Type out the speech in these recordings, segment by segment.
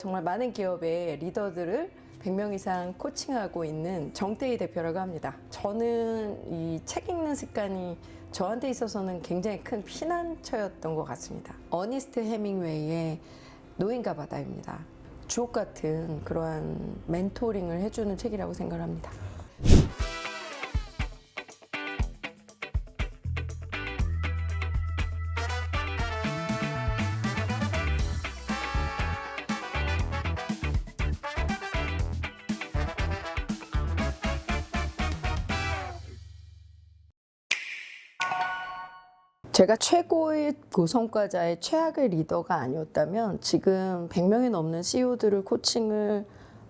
정말 많은 기업의 리더들을 100명 이상 코칭하고 있는 정태희 대표라고 합니다. 저는 이 책 읽는 습관이 저한테 있어서는 굉장히 큰 피난처였던 것 같습니다. 어니스트 해밍웨이의 노인과 바다입니다. 주옥 같은 그러한 멘토링을 해주는 책이라고 생각을 합니다. 제가 최고의 고성과자의 최악의 리더가 아니었다면 지금 100명이 넘는 CEO들을 코칭을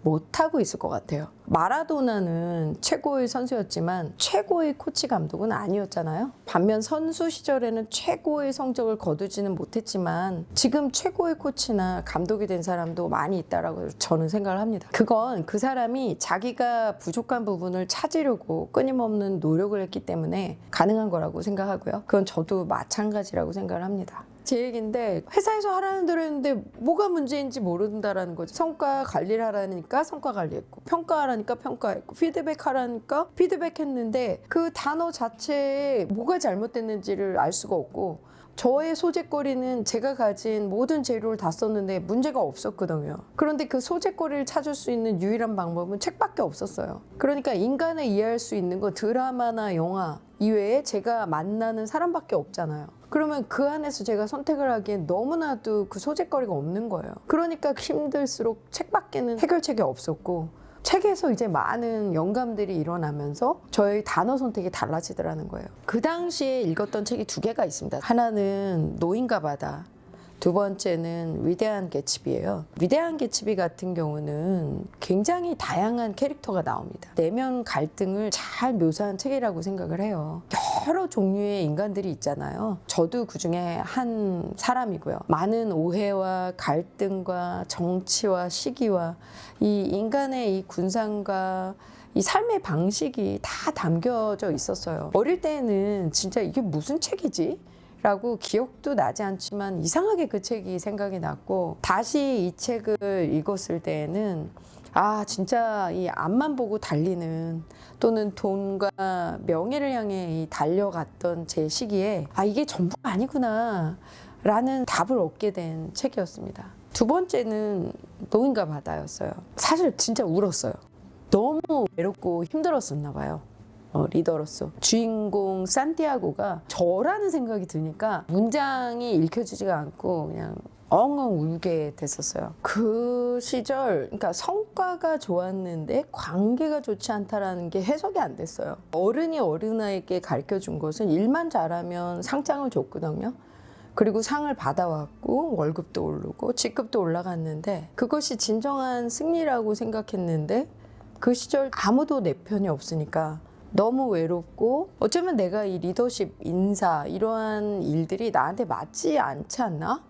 못하고 있을 것 같아요. 마라도나는 최고의 선수였지만 최고의 코치 감독은 아니었잖아요. 반면 선수 시절에는 최고의 성적을 거두지는 못했지만 지금 최고의 코치나 감독이 된 사람도 많이 있다라고 저는 생각을 합니다. 그건 그 사람이 자기가 부족한 부분을 찾으려고 끊임없는 노력을 했기 때문에 가능한 거라고 생각하고요. 그건 저도 마찬가지라고 생각을 합니다. 제 얘기인데 회사에서 하라는 대로 했는데 뭐가 문제인지 모른다라는 거죠. 성과 관리를 하라니까 성과 관리했고, 평가하라니까 평가했고, 피드백하라니까 피드백했는데 그 단어 자체에 뭐가 잘못됐는지를 알 수가 없고, 저의 소재거리는 제가 가진 모든 재료를 다 썼는데 문제가 없었거든요. 그런데 그 소재거리를 찾을 수 있는 유일한 방법은 책밖에 없었어요. 그러니까 인간을 이해할 수 있는 건 드라마나 영화 이외에 제가 만나는 사람밖에 없잖아요. 그러면 그 안에서 제가 선택을 하기엔 너무나도 그 소재거리가 없는 거예요. 그러니까 힘들수록 책밖에는 해결책이 없었고, 책에서 이제 많은 영감들이 일어나면서 저의 단어 선택이 달라지더라는 거예요. 그 당시에 읽었던 책이 두 개가 있습니다. 하나는 노인과 바다, 두 번째는 위대한 개츠비예요. 위대한 개츠비 같은 경우는 굉장히 다양한 캐릭터가 나옵니다. 내면 갈등을 잘 묘사한 책이라고 생각을 해요. 여러 종류의 인간들이 있잖아요. 저도 그 중에 한 사람이고요. 많은 오해와 갈등과 정치와 시기와 이 인간의 이 군상과 이 삶의 방식이 다 담겨져 있었어요. 어릴 때는 진짜 이게 무슨 책이지? 라고 기억도 나지 않지만 이상하게 그 책이 생각이 났고, 다시 이 책을 읽었을 때에는 아, 진짜 이 앞만 보고 달리는, 또는 돈과 명예를 향해 달려갔던 제 시기에 아, 이게 전부가 아니구나 라는 답을 얻게 된 책이었습니다. 두 번째는 노인과 바다였어요. 사실 진짜 울었어요. 너무 외롭고 힘들었었나 봐요. 리더로서 주인공 산티아고가 저라는 생각이 드니까 문장이 읽혀지지가 않고 그냥 엉엉 울게 됐었어요. 그 시절, 그러니까 성과가 좋았는데 관계가 좋지 않다라는 게 해석이 안 됐어요. 어른이 어른에게 가르쳐 준 것은 일만 잘하면 상장을 줬거든요. 그리고 상을 받아왔고 월급도 오르고 직급도 올라갔는데 그것이 진정한 승리라고 생각했는데, 그 시절 아무도 내 편이 없으니까 너무 외롭고, 어쩌면 내가 이 리더십, 인사 이러한 일들이 나한테 맞지 않지 않나?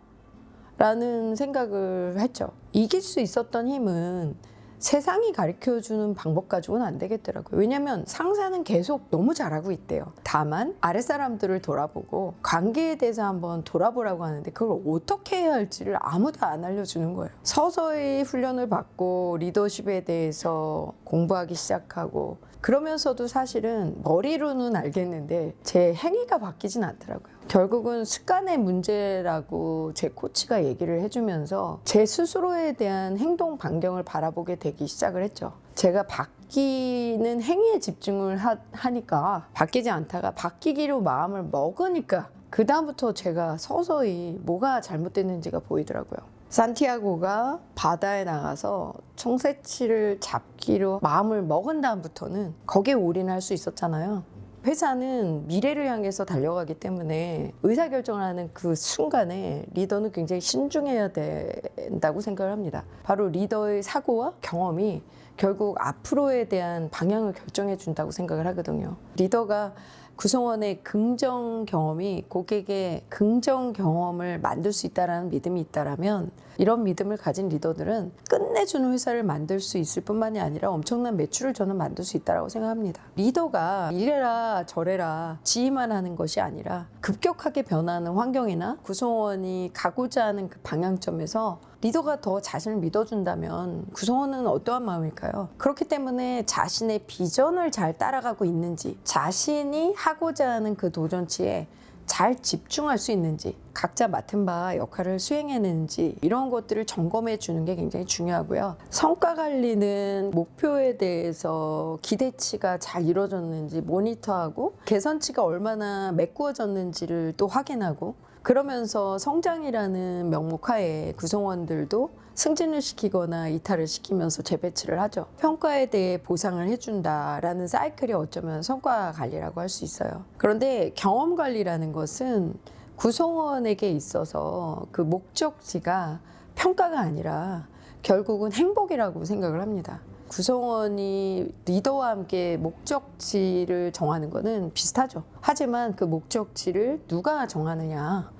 라는 생각을 했죠. 이길 수 있었던 힘은 세상이 가르쳐주는 방법 가지고는 안 되겠더라고요. 왜냐면 상사는 계속 너무 잘하고 있대요. 다만 아랫사람들을 돌아보고 관계에 대해서 한번 돌아보라고 하는데 그걸 어떻게 해야 할지를 아무도 안 알려주는 거예요. 서서히 훈련을 받고 리더십에 대해서 공부하기 시작하고, 그러면서도 사실은 머리로는 알겠는데 제 행위가 바뀌진 않더라고요. 결국은 습관의 문제라고 제 코치가 얘기를 해주면서 제 스스로에 대한 행동 반경을 바라보게 되기 시작을 했죠. 제가 바뀌는 행위에 집중을 하니까 바뀌지 않다가 바뀌기로 마음을 먹으니까 그 다음부터 제가 서서히 뭐가 잘못됐는지가 보이더라고요. 산티아고가 바다에 나가서 청새치를 잡기로 마음을 먹은 다음부터는 거기에 올인할 수 있었잖아요. 회사는 미래를 향해서 달려가기 때문에 의사결정을 하는 그 순간에 리더는 굉장히 신중해야 된다고 생각을 합니다. 바로 리더의 사고와 경험이 결국 앞으로에 대한 방향을 결정해 준다고 생각을 하거든요. 리더가 구성원의 긍정 경험이 고객의 긍정 경험을 만들 수 있다는 믿음이 있다면 이런 믿음을 가진 리더들은 끝내주는 회사를 만들 수 있을 뿐만이 아니라 엄청난 매출을 저는 만들 수 있다고 생각합니다. 리더가 이래라 저래라 지휘만 하는 것이 아니라 급격하게 변하는 환경이나 구성원이 가고자 하는 그 방향점에서 리더가 더 자신을 믿어준다면 구성원은 어떠한 마음일까요? 그렇기 때문에 자신의 비전을 잘 따라가고 있는지, 자신이 하고자 하는 그 도전치에 잘 집중할 수 있는지, 각자 맡은 바 역할을 수행해내는지 이런 것들을 점검해 주는 게 굉장히 중요하고요. 성과 관리는 목표에 대해서 기대치가 잘 이루어졌는지 모니터하고 개선치가 얼마나 메꾸어졌는지를 또 확인하고, 그러면서 성장이라는 명목하에 구성원들도 승진을 시키거나 이탈을 시키면서 재배치를 하죠. 평가에 대해 보상을 해준다라는 사이클이 어쩌면 성과 관리라고 할 수 있어요. 그런데 경험 관리라는 것은 구성원에게 있어서 그 목적지가 평가가 아니라 결국은 행복이라고 생각을 합니다. 구성원이 리더와 함께 목적지를 정하는 것은 비슷하죠. 하지만 그 목적지를 누가 정하느냐,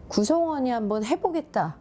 구성원이 한번 해보겠다,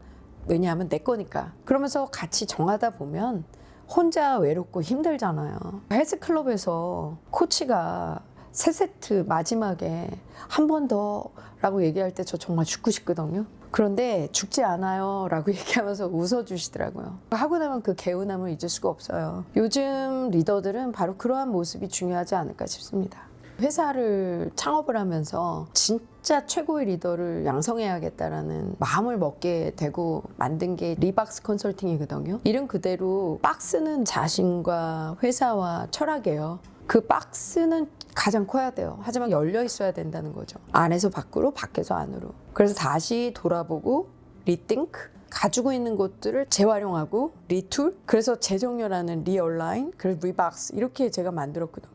왜냐하면 내 거니까. 그러면서 같이 정하다 보면 혼자 외롭고 힘들잖아요. 헬스클럽에서 코치가 3세트 마지막에 한 번 더 라고 얘기할 때 저 정말 죽고 싶거든요. 그런데 죽지 않아요 라고 얘기하면서 웃어주시더라고요. 하고 나면 그 개운함을 잊을 수가 없어요. 요즘 리더들은 바로 그러한 모습이 중요하지 않을까 싶습니다. 회사를 창업을 하면서 진짜 최고의 리더를 양성해야겠다라는 마음을 먹게 되고 만든 게 리박스 컨설팅이거든요. 이름 그대로 박스는 자신과 회사와 철학이에요. 그 박스는 가장 커야 돼요. 하지만 열려 있어야 된다는 거죠. 안에서 밖으로, 밖에서 안으로. 그래서 다시 돌아보고 리띵크, 가지고 있는 것들을 재활용하고 리툴, 그래서 재정렬하는 리얼라인, 그래서 리박스, 이렇게 제가 만들었거든요.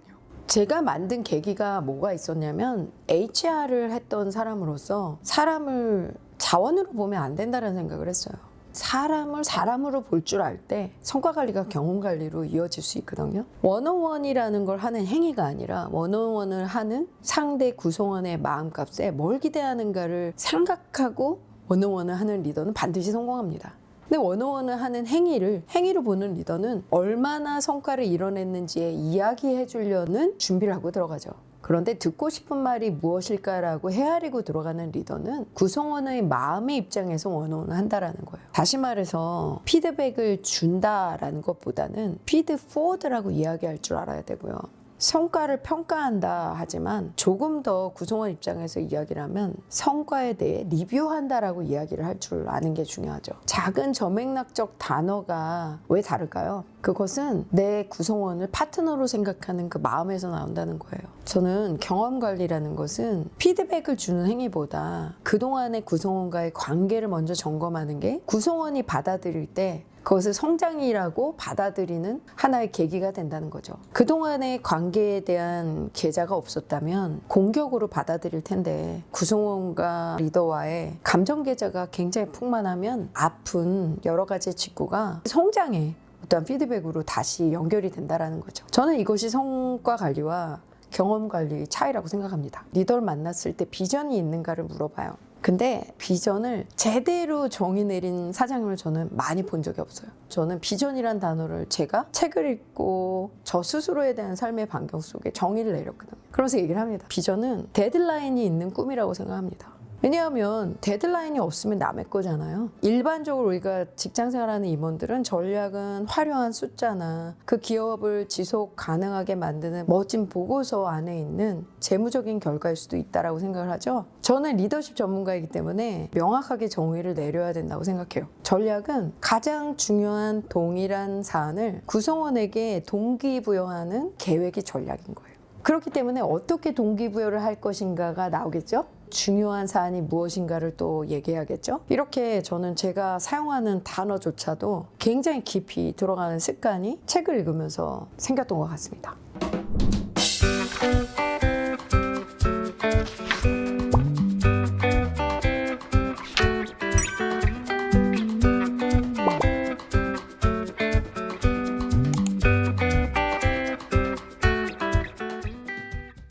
제가 만든 계기가 뭐가 있었냐면 HR을 했던 사람으로서 사람을 자원으로 보면 안 된다는 생각을 했어요. 사람을 사람으로 볼 줄 알 때 성과 관리가 경험 관리로 이어질 수 있거든요. 원어원이라는 걸 하는 행위가 아니라 원어원을 하는 상대 구성원의 마음값에 뭘 기대하는가를 생각하고 원어원을 하는 리더는 반드시 성공합니다. 근데 원어원을 하는 행위로 보는 리더는 얼마나 성과를 이뤄냈는지에 이야기해 주려는 준비를 하고 들어가죠. 그런데 듣고 싶은 말이 무엇일까라고 헤아리고 들어가는 리더는 구성원의 마음의 입장에서 원어원을 한다라는 거예요. 다시 말해서 피드백을 준다라는 것보다는 피드포워드라고 이야기할 줄 알아야 되고요. 성과를 평가한다 하지만 조금 더 구성원 입장에서 이야기를 하면 성과에 대해 리뷰한다라고 이야기를 할 줄 아는 게 중요하죠. 작은 저맥락적 단어가 왜 다를까요? 그것은 내 구성원을 파트너로 생각하는 그 마음에서 나온다는 거예요. 저는 경험 관리라는 것은 피드백을 주는 행위보다 그동안의 구성원과의 관계를 먼저 점검하는 게 구성원이 받아들일 때 그것을 성장이라고 받아들이는 하나의 계기가 된다는 거죠. 그동안의 관계에 대한 계좌가 없었다면 공격으로 받아들일 텐데 구성원과 리더와의 감정 계좌가 굉장히 풍만하면 아픈 여러 가지 직구가 성장에 어떤 피드백으로 다시 연결이 된다는 거죠. 저는 이것이 성과 관리와 경험 관리의 차이라고 생각합니다. 리더를 만났을 때 비전이 있는가를 물어봐요. 근데 비전을 제대로 정의 내린 사장님을 저는 많이 본 적이 없어요. 저는 비전이란 단어를 제가 책을 읽고 저 스스로에 대한 삶의 반경 속에 정의를 내렸거든요. 그러면서 얘기를 합니다. 비전은 데드라인이 있는 꿈이라고 생각합니다. 왜냐하면 데드라인이 없으면 남의 거잖아요. 일반적으로 우리가 직장 생활하는 임원들은 전략은 화려한 숫자나 그 기업을 지속 가능하게 만드는 멋진 보고서 안에 있는 재무적인 결과일 수도 있다고 생각을 하죠. 저는 리더십 전문가이기 때문에 명확하게 정의를 내려야 된다고 생각해요. 전략은 가장 중요한 동일한 사안을 구성원에게 동기부여하는 계획이 전략인 거예요. 그렇기 때문에 어떻게 동기부여를 할 것인가가 나오겠죠? 중요한 사안이 무엇인가를 또 얘기해야겠죠? 이렇게 저는 제가 사용하는 단어조차도 굉장히 깊이 들어가는 습관이 책을 읽으면서 생겼던 것 같습니다.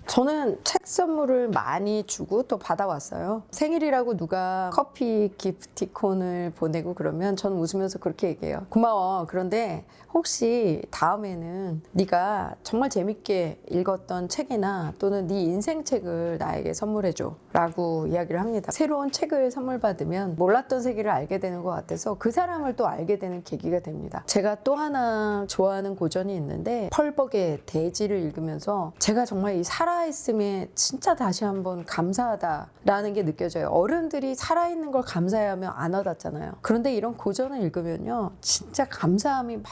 저는 책 선물을 많이 주고 또 받아왔어요. 생일이라고 누가 커피 기프티콘을 보내고 그러면 전 웃으면서 그렇게 얘기해요. 고마워. 그런데 혹시 다음에는 네가 정말 재밌게 읽었던 책이나 또는 네 인생 책을 나에게 선물해줘 라고 이야기를 합니다. 새로운 책을 선물 받으면 몰랐던 세계를 알게 되는 것 같아서 그 사람을 또 알게 되는 계기가 됩니다. 제가 또 하나 좋아하는 고전이 있는데 펄벅의 대지를 읽으면서 제가 정말 이 살아있음에 진짜 다시 한번 감사하다라는 게 느껴져요. 어른들이 살아있는 걸 감사해야 하면 안 와닿잖아요. 그런데 이런 고전을 읽으면요 진짜 감사함이 막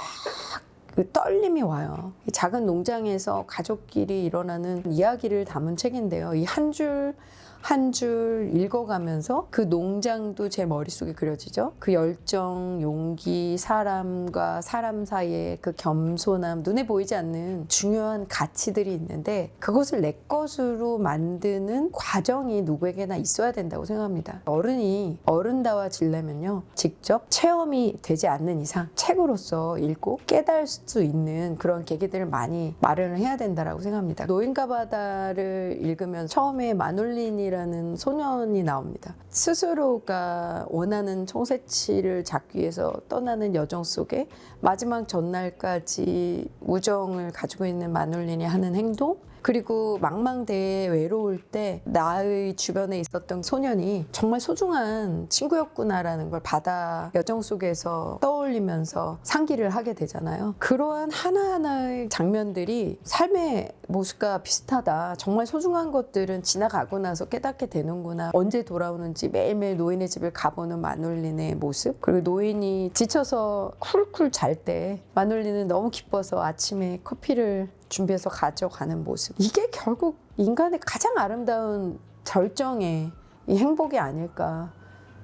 그 떨림이 와요. 이 작은 농장에서 가족끼리 일어나는 이야기를 담은 책인데요. 이 한 줄 한 줄 읽어가면서 그 농장도 제 머릿속에 그려지죠. 그 열정, 용기, 사람과 사람 사이의 그 겸손함, 눈에 보이지 않는 중요한 가치들이 있는데 그것을 내 것으로 만드는 과정이 누구에게나 있어야 된다고 생각합니다. 어른이 어른다워지려면요 직접 체험이 되지 않는 이상 책으로서 읽고 깨달을 수 있는 그런 계기들을 많이 마련을 해야 된다고 생각합니다. 노인과 바다를 읽으면 처음에 마놀린이라는 소년이 나옵니다. 스스로가 원하는 청새치를 잡기 위해서 떠나는 여정 속에 마지막 전날까지 우정을 가지고 있는 마놀린이 하는 행동, 그리고 망망대해에 외로울 때 나의 주변에 있었던 소년이 정말 소중한 친구였구나라는 걸 바다 여정 속에서 떠올리면서 상기를 하게 되잖아요. 그러한 하나하나의 장면들이 삶의 모습과 비슷하다. 정말 소중한 것들은 지나가고 나서 깨닫게 되는구나. 언제 돌아오는지 매일매일 노인의 집을 가보는 마놀린의 모습, 그리고 노인이 지쳐서 쿨쿨 잘 때 마놀린은 너무 기뻐서 아침에 커피를 준비해서 가져가는 모습. 이게 결국 인간의 가장 아름다운 절정의 이 행복이 아닐까.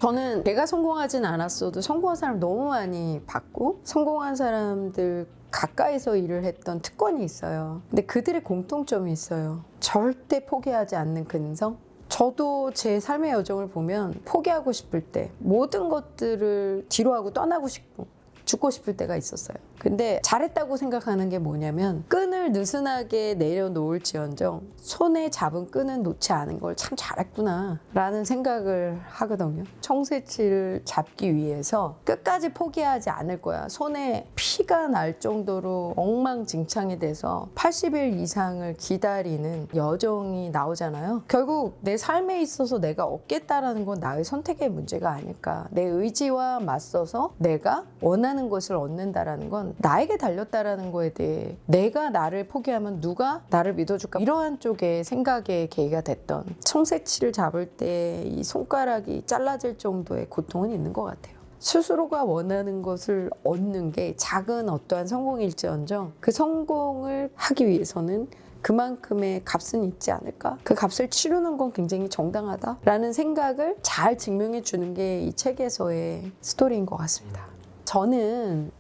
저는 내가 성공하진 않았어도 성공한 사람 너무 많이 봤고 성공한 사람들 가까이서 일을 했던 특권이 있어요. 근데 그들의 공통점이 있어요. 절대 포기하지 않는 근성. 저도 제 삶의 여정을 보면 포기하고 싶을 때 모든 것들을 뒤로하고 떠나고 싶고 죽고 싶을 때가 있었어요. 근데 잘했다고 생각하는 게 뭐냐면 끈을 느슨하게 내려놓을지언정 손에 잡은 끈은 놓지 않은 걸 참 잘했구나 라는 생각을 하거든요. 청새치를 잡기 위해서 끝까지 포기하지 않을 거야. 손에 피가 날 정도로 엉망진창이 돼서 80일 이상을 기다리는 여정이 나오잖아요. 결국 내 삶에 있어서 내가 얻겠다라는 건 나의 선택의 문제가 아닐까. 내 의지와 맞서서 내가 원하는 것을 얻는다라는 건 나에게 달렸다라는 거에 대해 내가 나를 포기하면 누가 나를 믿어줄까, 이러한 쪽의 생각의 계기가 됐던, 청새치를 잡을 때 이 손가락이 잘라질 정도의 고통은 있는 것 같아요. 스스로가 원하는 것을 얻는 게 작은 어떠한 성공일지언정 그 성공을 하기 위해서는 그만큼의 값은 있지 않을까? 그 값을 치르는 건 굉장히 정당하다라는 생각을 잘 증명해 주는 게 이 책에서의 스토리인 것 같습니다. 저는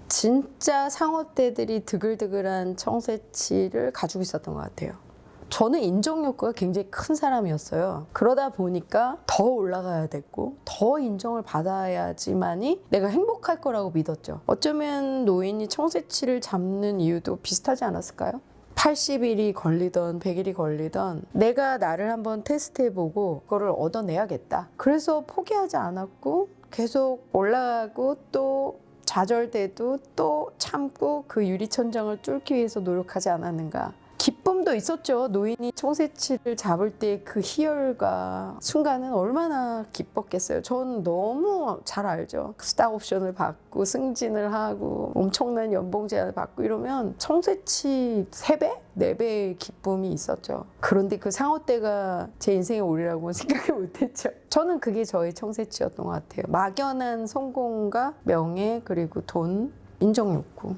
진짜 상어떼들이 드글드글한 청새치를 가지고 있었던 것 같아요. 저는 인정 욕구가 굉장히 큰 사람이었어요. 그러다 보니까 더 올라가야 됐고 더 인정을 받아야지만이 내가 행복할 거라고 믿었죠. 어쩌면 노인이 청새치를 잡는 이유도 비슷하지 않았을까요? 80일이 걸리던 100일이 걸리던 내가 나를 한번 테스트해보고 그거를 얻어내야겠다. 그래서 포기하지 않았고 계속 올라가고 또 좌절돼도 또 참고 그 유리천장을 뚫기 위해서 노력하지 않았는가. 기쁨도 있었죠. 노인이 청새치를 잡을 때 그 희열과 순간은 얼마나 기뻤겠어요. 전 너무 잘 알죠. 스탁 옵션을 받고 승진을 하고 엄청난 연봉 제한을 받고 이러면 청새치 3배? 4배의 기쁨이 있었죠. 그런데 그 상어떼가 제 인생의 오리라고 생각을 못했죠. 저는 그게 저의 청새치였던 것 같아요. 막연한 성공과 명예, 그리고 돈, 인정욕구.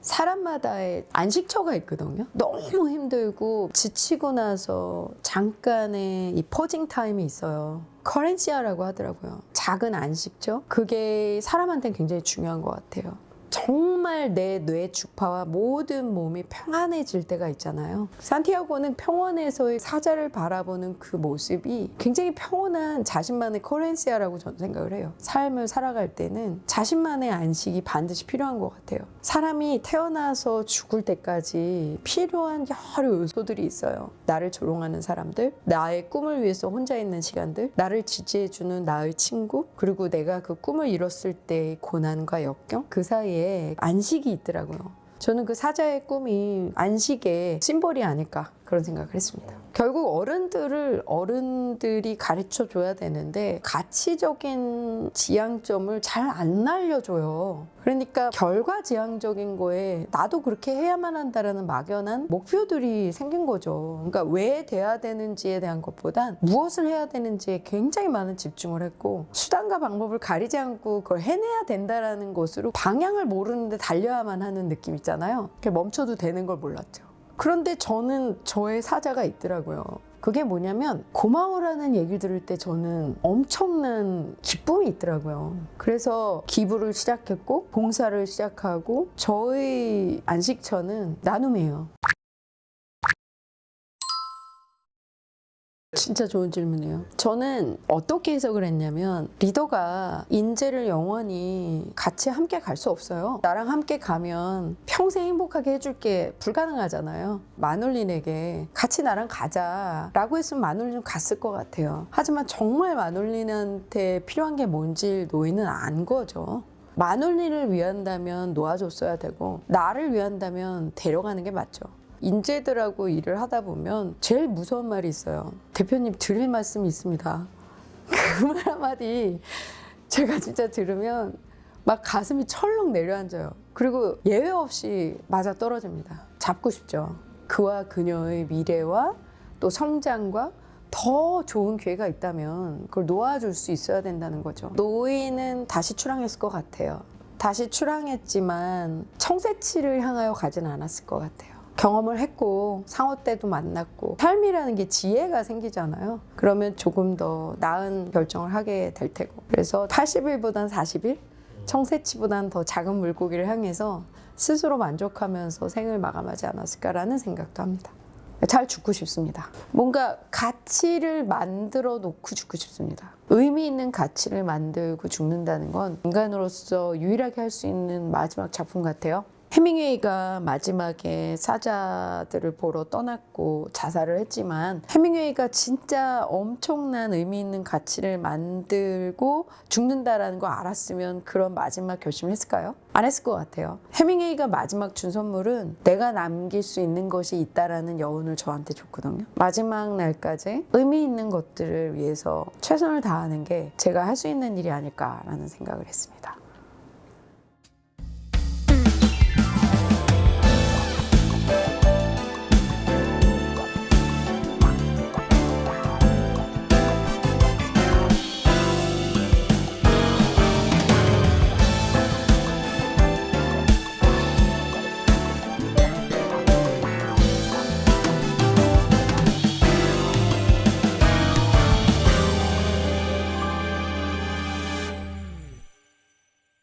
사람마다의 안식처가 있거든요. 너무 힘들고 지치고 나서 잠깐의 이 퍼징 타임이 있어요. 커렌시아라고 하더라고요. 작은 안식처? 그게 사람한테는 굉장히 중요한 것 같아요. 정말 내 뇌 주파와 모든 몸이 평안해질 때가 있잖아요. 산티아고는 평원에서의 사자를 바라보는 그 모습이 굉장히 평온한 자신만의 커런시아라고 저는 생각을 해요. 삶을 살아갈 때는 자신만의 안식이 반드시 필요한 것 같아요. 사람이 태어나서 죽을 때까지 필요한 여러 요소들이 있어요. 나를 조롱하는 사람들, 나의 꿈을 위해서 혼자 있는 시간들, 나를 지지해주는 나의 친구, 그리고 내가 그 꿈을 이뤘을 때의 고난과 역경, 그 사이에 안식이 있더라고요. 저는 그 사자의 꿈이 안식의 심볼이 아닐까 그런 생각을 했습니다. 결국 어른들이 가르쳐 줘야 되는데 가치적인 지향점을 잘 안 알려줘요. 그러니까 결과지향적인 거에 나도 그렇게 해야만 한다라는 막연한 목표들이 생긴 거죠. 그러니까 왜 돼야 되는지에 대한 것보단 무엇을 해야 되는지에 굉장히 많은 집중을 했고, 수단과 방법을 가리지 않고 그걸 해내야 된다라는 것으로 방향을 모르는데 달려야만 하는 느낌 있잖아요. 이렇게 멈춰도 되는 걸 몰랐죠. 그런데 저는 저의 사자가 있더라고요. 그게 뭐냐면 고마워라는 얘기를 들을 때 저는 엄청난 기쁨이 있더라고요. 그래서 기부를 시작했고 봉사를 시작하고 저의 안식처는 나눔이에요. 진짜 좋은 질문이에요. 저는 어떻게 해석을 했냐면 리더가 인재를 영원히 같이 함께 갈 수 없어요. 나랑 함께 가면 평생 행복하게 해줄 게 불가능하잖아요. 마놀린에게 같이 나랑 가자 라고 했으면 마놀린 갔을 것 같아요. 하지만 정말 마놀린한테 필요한 게 뭔지 노이는 안 거죠. 마놀린을 위한다면 놓아줬어야 되고 나를 위한다면 데려가는 게 맞죠. 인재들하고 일을 하다 보면 제일 무서운 말이 있어요. 대표님 드릴 말씀이 있습니다. 그 말 한마디 제가 진짜 들으면 막 가슴이 철렁 내려앉아요. 그리고 예외 없이 맞아 떨어집니다. 잡고 싶죠. 그와 그녀의 미래와 또 성장과 더 좋은 기회가 있다면 그걸 놓아줄 수 있어야 된다는 거죠. 노이는 다시 출항했을 것 같아요. 다시 출항했지만 청새치를 향하여 가진 않았을 것 같아요. 경험을 했고 상어 때도 만났고 삶이라는 게 지혜가 생기잖아요. 그러면 조금 더 나은 결정을 하게 될 테고, 그래서 80일보단 40일? 청새치보단 더 작은 물고기를 향해서 스스로 만족하면서 생을 마감하지 않았을까라는 생각도 합니다. 잘 죽고 싶습니다. 뭔가 가치를 만들어 놓고 죽고 싶습니다. 의미 있는 가치를 만들고 죽는다는 건 인간으로서 유일하게 할 수 있는 마지막 작품 같아요. 해밍웨이가 마지막에 사자들을 보러 떠났고 자살을 했지만 해밍웨이가 진짜 엄청난 의미 있는 가치를 만들고 죽는다라는 거 알았으면 그런 마지막 결심을 했을까요? 안 했을 것 같아요. 해밍웨이가 마지막 준 선물은 내가 남길 수 있는 것이 있다라는 여운을 저한테 줬거든요. 마지막 날까지 의미 있는 것들을 위해서 최선을 다하는 게 제가 할 수 있는 일이 아닐까라는 생각을 했습니다.